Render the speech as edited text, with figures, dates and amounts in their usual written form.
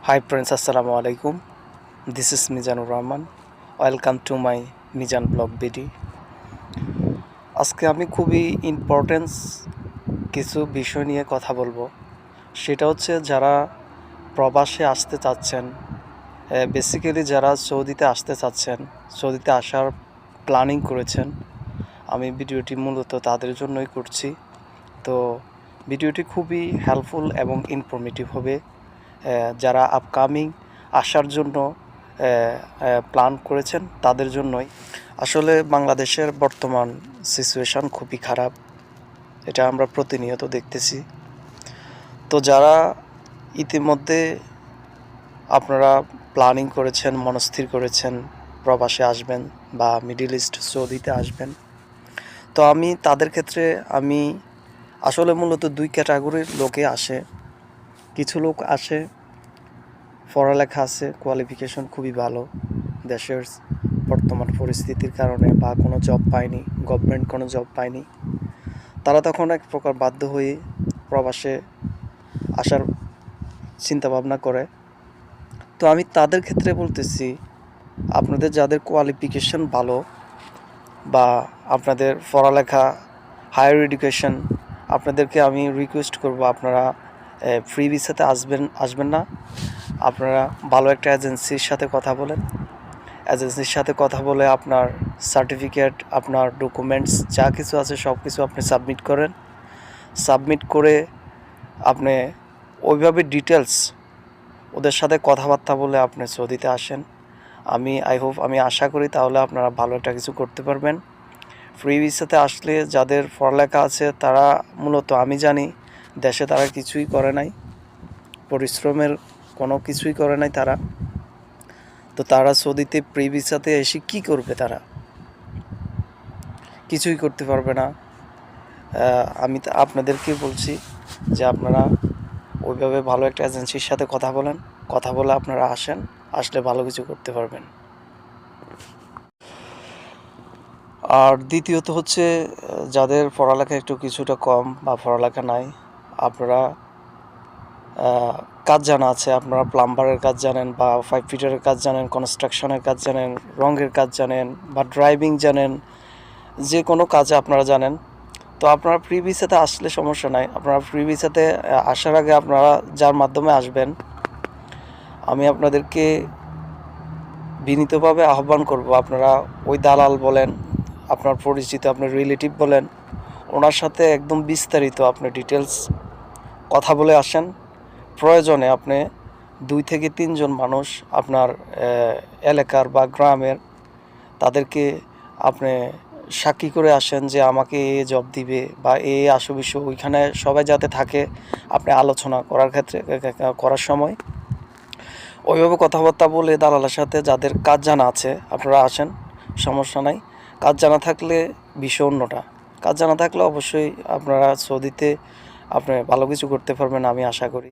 Hi friends, Assalamu alaikum. This is Mizanur Rahman. Welcome to my Mizan blog BD. আজকে আমি খুবই importance কিছু বিষয় নিয়ে কথা বলবো। সেটা হচ্ছে যারা প্রবাসে আসতে চাচ্ছেন, বেসিক্যালি যারা সৌদিতে আসতে চাচ্ছেন, সৌদিতে আসার প্ল্যানিং করেছেন, আমি ভিডিওটি মূলত তাদের জন্যই করছি। তো ভিডিওটি খুবই হেল্পফুল এবং ইনফরমেটিভ হবে যারা আপকামিং আসার জন্য প্ল্যান করেছেন তাদের জন্যই। আসলে বাংলাদেশের বর্তমান সিচুয়েশান খুবই খারাপ, এটা আমরা প্রতিনিয়ত দেখতেছি। তো যারা ইতিমধ্যে আপনারা প্ল্যানিং করেছেন, মনস্থির করেছেন প্রবাসে আসবেন বা মিডল ইস্ট সৌদিতে আসবেন, তো আমি তাদের ক্ষেত্রে আসলে মূলত দুই ক্যাটাগরির লোকে আসে। কিছু লোক আসে পড়ালেখা আছে, কোয়ালিফিকেশন খুবই ভালো, দেশের বর্তমান পরিস্থিতির কারণে বা কোনো জব পায়নি, গভর্নমেন্ট কোনো জব পায়নি, তারা তখন এক প্রকার বাধ্য হয়ে প্রবাসে আসার চিন্তাভাবনা করে। তো আমি তাদের ক্ষেত্রে বলতেছি, আপনাদের যাদের কোয়ালিফিকেশন ভালো বা আপনাদের পড়ালেখা হায়ার এডুকেশন, আপনাদেরকে আমি রিকোয়েস্ট করব আপনারা ফ্রি ভিসাতে আসবেন না। আপনারা ভালো একটা এজেন্সির সাথে কথা বলেন, এজেন্সির সাথে কথা বলে আপনার সার্টিফিকেট, আপনার ডকুমেন্টস যা কিছু আছে সব কিছু আপনি সাবমিট করেন। সাবমিট করে আপনি ওইভাবে ডিটেলস ওদের সাথে কথাবার্তা বলে আপনি সৌদিতে আসেন। আমি আশা করি তাহলে আপনারা ভালো একটা কিছু করতে পারবেন। ফ্রি ভিসাতে আসলে যাদের পড়ালেখা আছে তারা মূলত আমি জানি দেশে তারা কিছুই করে নাই, পরিশ্রমের কোনো কিছুই করে নাই তারা। তো তারা সৌদিতে ফ্রি ভিসাতে এসে কী করবে? তারা কিছুই করতে পারবে না। আমি আপনাদেরকে বলছি যে আপনারা ওইভাবে ভালো একটা এজেন্সির সাথে কথা বলে আপনারা আসলে ভালো কিছু করতে পারবেন। আর দ্বিতীয়ত হচ্ছে যাদের পড়ালেখা একটু কিছুটা কম বা পড়ালেখা নাই, আপনারা কাজ জানা আছে, আপনারা প্লাম্বারের কাজ জানেন বা পাইপ ফিটারের কাজ জানেন, কনস্ট্রাকশনের কাজ জানেন, রঙের কাজ জানেন বা ড্রাইভিং জানেন, যে কোনো কাজে আপনারা জানেন, তো আপনারা ফ্রি ভিসাতে আসলে সমস্যা নাই। আপনারা ফ্রি ভিসাতে আসার আগে আপনারা যার মাধ্যমে আসবেন, আমি আপনাদেরকে বিনীতভাবে আহ্বান করব, আপনারা ওই দালাল বলেন, আপনার পরিচিত, আপনার রিলেটিভ বলেন, ওনার সাথে একদম বিস্তারিত আপনি ডিটেলস কথা বলে আসেন। প্রয়োজনে আপনি 2 থেকে 3 জন মানুষ আপনার এলাকার বা গ্রামের, তাদেরকে আপনি সাক্ষী করে আসেন যে আমাকে এ জব দিবে বা আসো বিষয়, ওইখানে সবাই যাতে থাকে। আপনি আলোচনা করার সময় ওইভাবে কথাবার্তা বলে দালালের সাথে যাদের কাজ জানা আছে আপনারা আসেন, সমস্যা নাই। কাজ জানা থাকলে বিষয় অন্যটা, কাজ জানা থাকলে অবশ্যই আপনারা সৌদিতে আপনি ভালো কিছু করতে পারবেন আমি আশা করি।